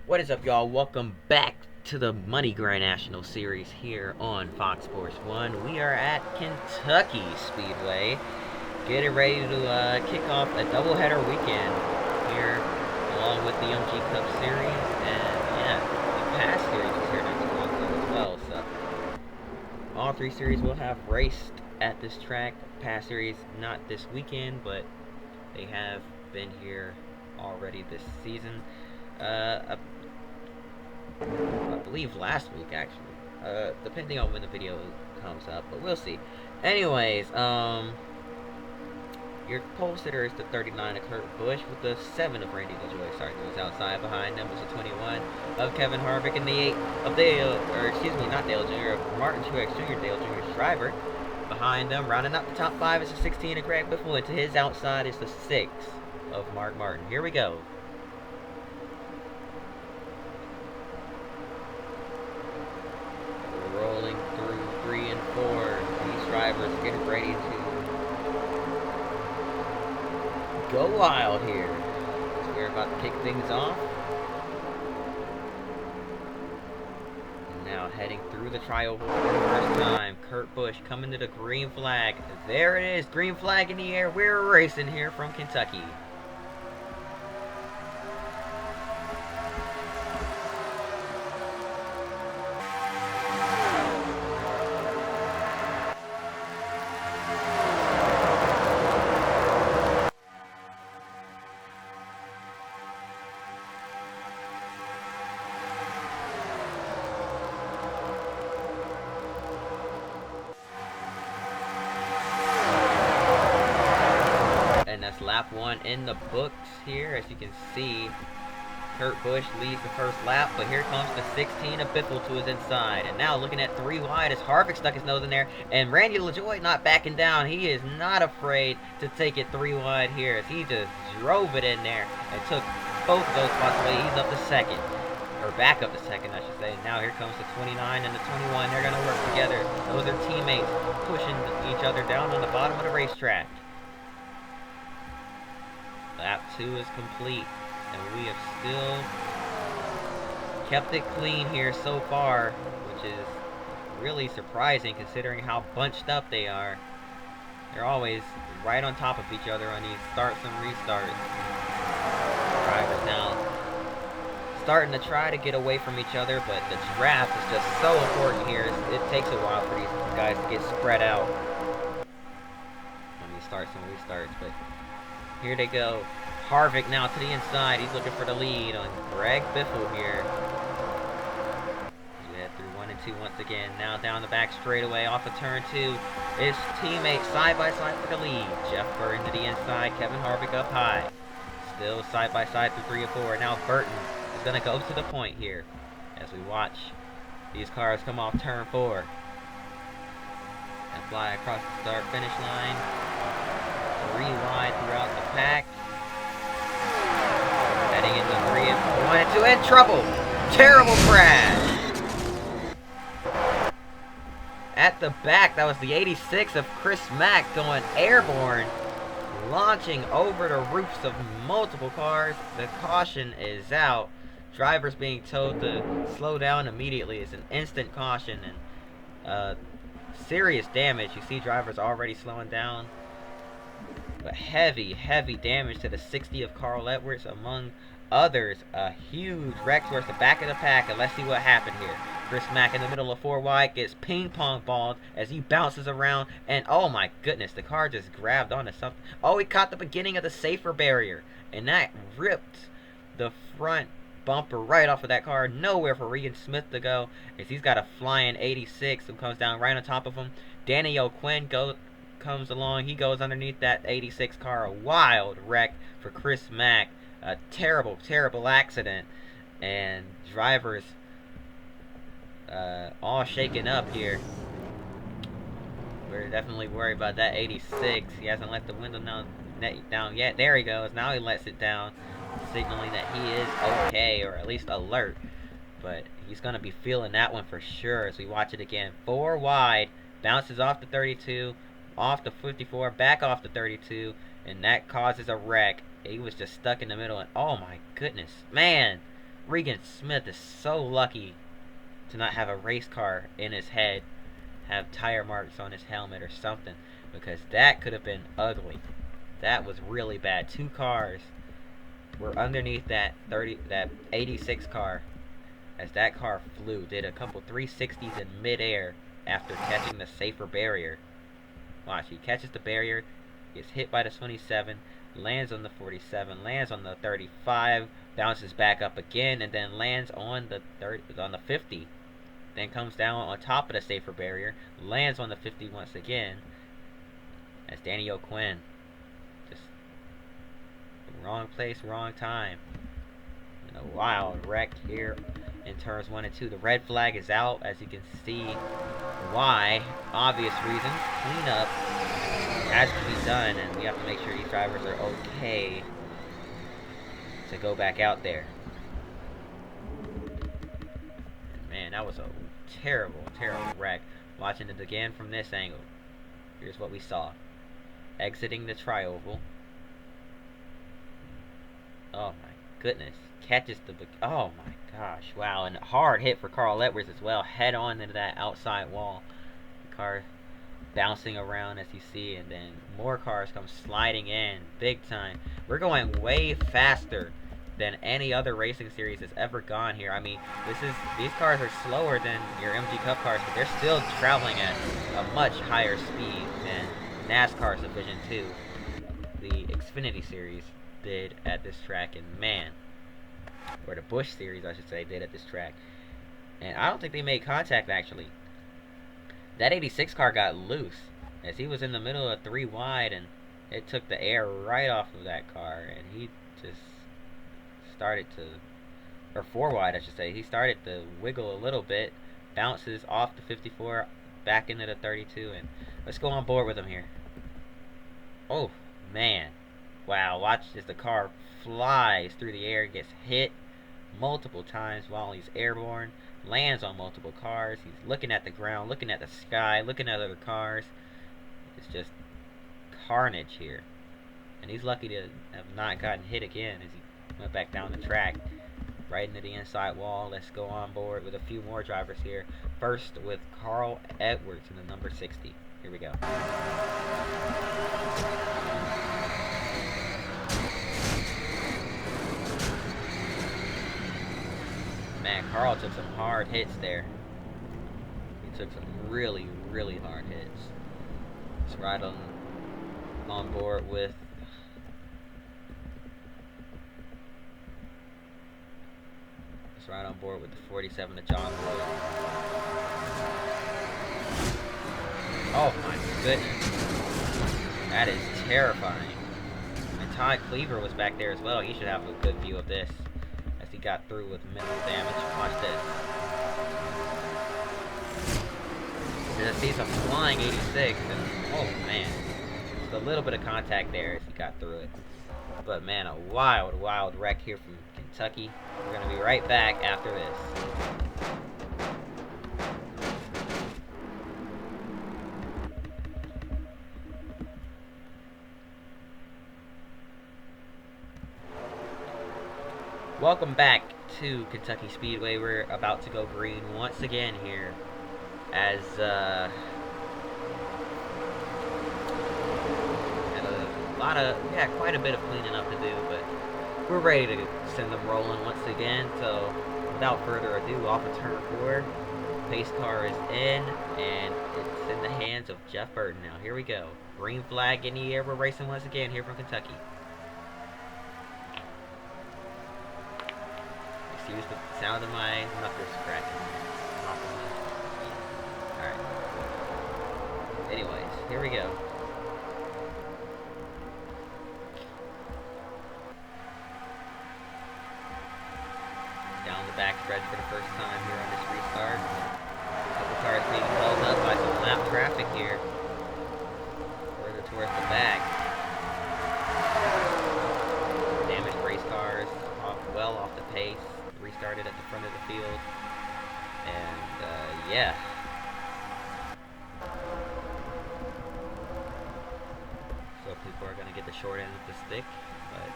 What is up, y'all? Welcome back to the Money Grind National Series here on Fox Sports 1. We are at Kentucky Speedway, getting ready to kick off a doubleheader weekend here, along with the MG Cup Series, and yeah, the past series is here not too long ago as well. So all three series will have raced at this track. Past series not this weekend, but they have been here already this season. I believe last week actually, depending on when the video comes up, but we'll see. Anyways, your pole sitter is the 39 of Kurt Busch with the 7 of Randy LaJoie. Sorry, who's outside. Behind them was the 21 of Kevin Harvick and the 8 of Dale, or excuse me, not Dale Jr., of Martin Truex Jr., Dale Jr.'s driver. Behind them, rounding out the top 5 is the 16 of Greg Biffle, and to his outside is the 6 of Mark Martin. Here we go. Rolling through 3 and 4. These drivers getting ready to go wild here. So we're about to kick things off. And now heading through the trioval for the first time. Kurt Busch coming to the green flag. There it is, green flag in the air. We're racing here from Kentucky. And that's lap 1 in the books here. As you can see, Kurt Busch leads the first lap, but here comes the 16 of Biffle to his inside. And now looking at 3 wide as Harvick stuck his nose in there, and Randy LaJoie not backing down. He is not afraid to take it 3 wide here as he just drove it in there and took both of those spots away. He's up to second, or back up to second, I should say. Now here comes the 29 and the 21. They're going to work together. Those are teammates pushing each other down on the bottom of the racetrack. Lap 2 is complete, and we have still kept it clean here so far, which is really surprising considering how bunched up they are. They're always right on top of each other on these starts and restarts. Drivers now starting to try to get away from each other, but the draft is just so important here. It takes a while for these guys to get spread out on these starts and restarts, but here they go. Harvick now to the inside. He's looking for the lead on Greg Biffle here. We head through 1 and 2 once again. Now down the back straightaway off of turn 2. His teammates side by side for the lead. Jeff Burton to the inside. Kevin Harvick up high. Still side by side through 3 and 4. Now Burton is going to go to the point here as we watch these cars come off turn 4 and fly across the start finish line. 3 wide throughout the pack. Heading into 3 and 1 and 2 and trouble. Terrible crash. At the back, that was the 86 of Chris Mack going airborne, launching over the roofs of multiple cars. The caution is out. Drivers being told to slow down immediately. It's an instant caution and serious damage. You see drivers already slowing down. But heavy damage to the 60 of Carl Edwards, among others. A huge wreck towards the back of the pack, and let's see what happened here. Chris Mack in the middle of 4 wide gets ping-pong balled as he bounces around, and oh my goodness, the car just grabbed onto something. Oh, he caught the beginning of the safer barrier, and that ripped the front bumper right off of that car. Nowhere for Regan Smith to go, as he's got a flying 86 who comes down right on top of him. Danny O'Quinn comes along. He goes underneath that 86 car. A wild wreck for Chris Mack. A terrible accident, and drivers all shaken up here. We're definitely worried about that 86. He hasn't let the window down yet. There he goes. Now he lets it down, signaling that he is okay, or at least alert. But he's going to be feeling that one for sure as we watch it again. 4 wide, bounces off the 32, off the 54, back off the 32, and that causes a wreck. He was just stuck in the middle, and oh my goodness, man, Regan Smith is so lucky to not have a race car in his head, have tire marks on his helmet or something, because that could have been ugly. That was really bad. 2 cars were underneath that 86 car as that car flew. Did a couple 360s in midair after catching the safer barrier. Watch, he catches the barrier, gets hit by the 27, lands on the 47, lands on the 35, bounces back up again, and then lands on the 50. Then comes down on top of the safer barrier, lands on the 50 once again. That's Danny O'Quinn. Just wrong place, wrong time. And a wild wreck here in turns 1 and 2. The red flag is out, as you can see. Why? Obvious reasons. Cleanup has to be done, and we have to make sure these drivers are okay to go back out there. Man, that was a terrible, terrible wreck. Watching it again from this angle. Here's what we saw. Exiting the trioval. Oh my goodness. Catches the... Oh my gosh. Wow. And a hard hit for Carl Edwards as well. Head on into that outside wall. The car bouncing around, as you see. And then more cars come sliding in. Big time. We're going way faster than any other racing series has ever gone here. I mean, these cars are slower than your MG Cup cars, but they're still traveling at a much higher speed than NASCAR's Division 2, the Xfinity Series, did at this track. And man, or the Busch Series, I should say, did at this track. And I don't think they made contact, actually. That 86 car got loose as he was in the middle of 3 wide, and it took the air right off of that car, and he just started to, or 4 wide I should say, he started to wiggle a little bit, bounces off the 54, back into the 32, and let's go on board with him here. Oh, man. Wow, watch as the car flies through the air, gets hit multiple times while he's airborne, lands on multiple cars. He's looking at the ground, looking at the sky, looking at other cars. It's just carnage here. And he's lucky to have not gotten hit again as he went back down the track, right into the inside wall. Let's go on board with a few more drivers here. First with Carl Edwards in the number 60. Here we go. Man, Carl took some hard hits there. He took some really, really hard hits. Let's ride on board with the 47 of John Boyd. Oh my goodness. That is terrifying. And Todd Cleaver was back there as well. He should have a good view of this as he got through with minimal damage. Watch this. You're gonna see some flying 86, and oh man. Just a little bit of contact there as he got through it. But man, a wild, wild wreck here from Kentucky. We're going to be right back after this. Welcome back to Kentucky Speedway. We're about to go green once again here as quite a bit of cleaning up to do, but we're ready to send them rolling once again. So without further ado, off of turn 4, pace car is in, and it's in the hands of Jeff Burton. Now here we go, green flag in the air. We're racing once again here from Kentucky. Excuse the sound of my knuckles cracking. Alright, anyways, here we go. Backstretch for the first time here on this restart. A couple cars being held up by some lap traffic here. Further towards the back. Damaged race cars well off the pace. Restarted at the front of the field. And yeah. So people are going to get the short end of the stick. But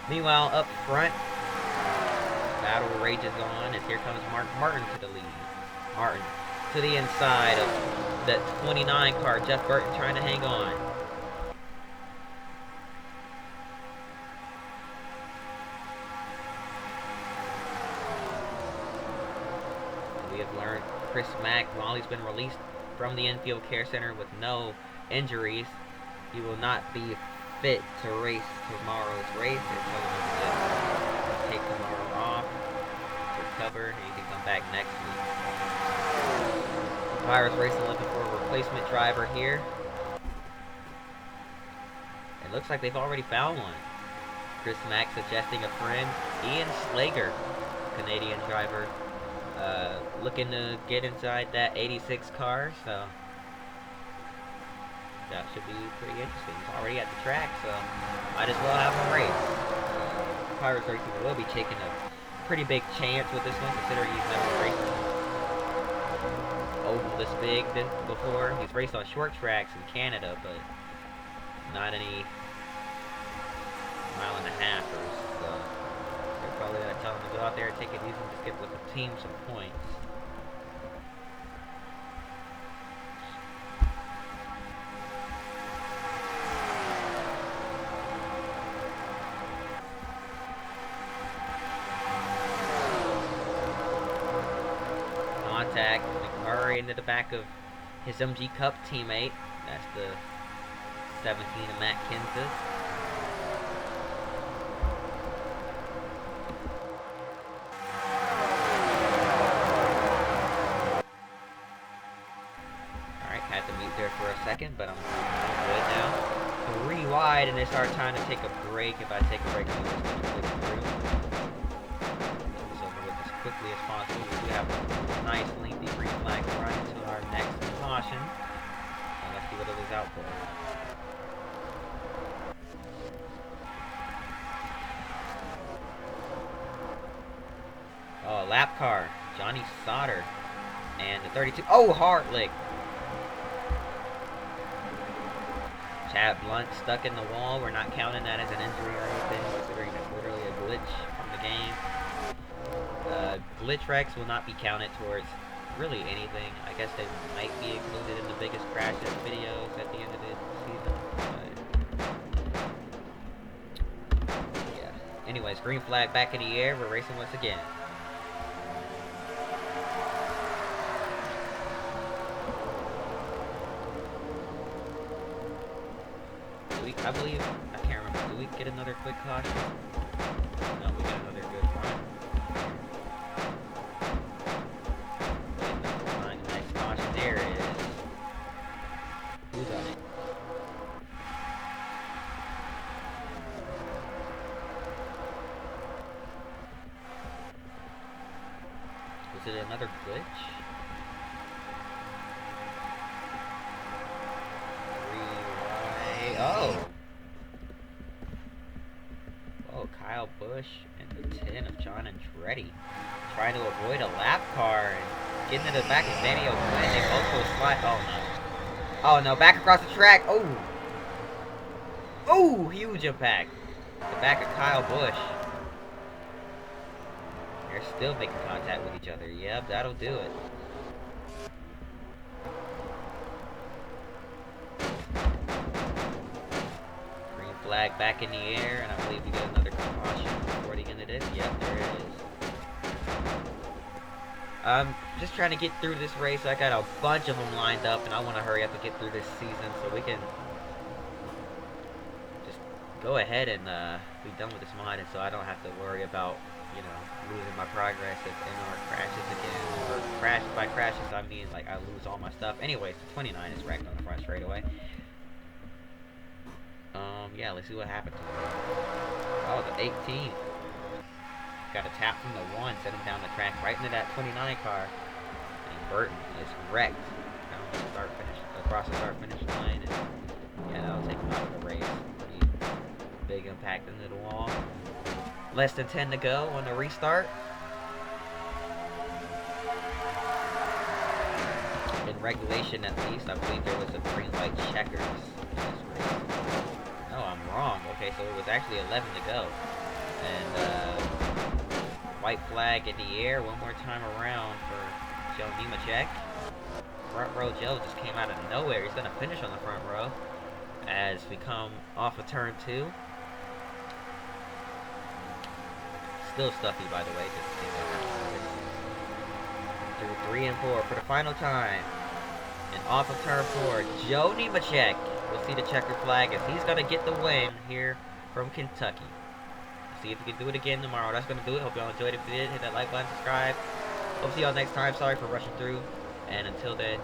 meanwhile, up front, Battle rages on as here comes Martin to the lead. Martin to the inside of that 29 car. Jeff Burton trying to hang on. We have learned Chris Mack, while he's been released from the infield care center with no injuries, he will not be fit to race tomorrow's race. They're telling him to take tomorrow off to recover, and he can come back next week. Pirates Racing looking for a replacement driver here. It looks like they've already found one. Chris Mack suggesting a friend, Ian Slager, Canadian driver, looking to get inside that 86 car, so that should be pretty interesting. He's already at the track, so might as well have him race. Pirates Racing will be taking a pretty big chance with this one, considering he's never raced oval this big before. He's raced on short tracks in Canada, but not any mile and a halfers, so they're probably going to tell him to go out there and take it easy and just get with the team some points. Contact. McMurray into the back of his MG Cup teammate. That's the 17 of Matt Kenseth. Alright, had to mute there for a second, but I'm good now. 3 wide, and it's our time to take a break. If I take a break, I'm just going to click through. Quickly as possible. We do have a nice lengthy green flag run to our next caution. Let's see what it is out for. Oh, lap car. Johnny Sauter. And the 32. Oh, Hartlick. Chad Blount stuck in the wall. We're not counting that as an injury or anything, considering it's literally a glitch from the game. Glitch wrecks will not be counted towards really anything. I guess they might be included in the biggest crashes videos at the end of the season. But yeah. Anyways, green flag back in the air. We're racing once again. I believe, I can't remember, do we get another quick caution? No, we get another good run. Next caution, there it is. Who's on it? Was it another glitch? Oh! Oh, Kyle Busch and the 10 of John Andretti trying to avoid a lap car and getting into the back of Danny O'Quinn. They also slide. Oh no. Oh no, back across the track. Oh! Oh! Huge impact. The back of Kyle Busch. They're still making contact with each other. Yep, that'll do it. Flag back in the air, and I believe we get another caution before the end of this. Yep, there it is. I'm just trying to get through this race. I got a bunch of them lined up, and I want to hurry up and get through this season so we can just go ahead and be done with this mod, and so I don't have to worry about, you know, losing my progress if NR crashes again. Or by crashes, I mean like I lose all my stuff. Anyways, the 29 is wrecked on the front straightaway. Yeah, let's see what happens. Oh, the 18. Got a tap from the 1, set him down the track right into that 29 car. And Burton is wrecked down the across the start-finish line. And yeah, that'll take him out of the race. Pretty big impact into the wall. Less than 10 to go on the restart. In regulation, at least, I believe there was a green light checkers in this race. No, I'm wrong. Okay, so it was actually 11 to go. And White flag in the air one more time around for Joe Nemechek. Front row Joe just came out of nowhere. He's going to finish on the front row as we come off of turn 2. Still stuffy, by the way. Just through 3 and 4 for the final time. And off of turn 4, Joe Nemechek. We'll see the checker flag as he's going to get the win here from Kentucky. See if we can do it again tomorrow. That's going to do it. Hope y'all enjoyed it. If you did, hit that like button, subscribe. Hope to see y'all next time. Sorry for rushing through. And until then,